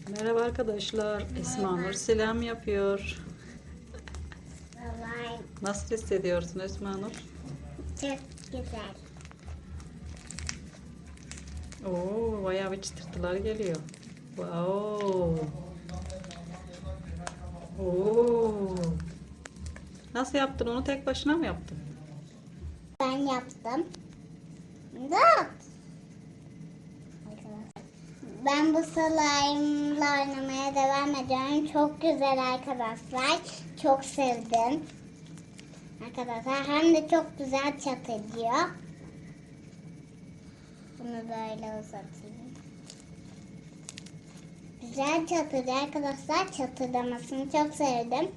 Merhaba arkadaşlar. Esma Nur selam yapıyor. Vay, Nasıl hissediyorsun Esma Nur? çok güzel. Oo, bayağı bir çıtırtılar geliyor. Wow. Oo. Nasıl yaptın onu, tek başına mı yaptın? Ben yaptım. Da. Ben bu slime'la oynamaya devam ediyorum. Çok güzel arkadaşlar. Çok sevdim. Arkadaşlar hem de çok güzel çatırıyor. Bunu böyle uzatayım. Güzel çatırıyor arkadaşlar. Çatırdamasını çok sevdim.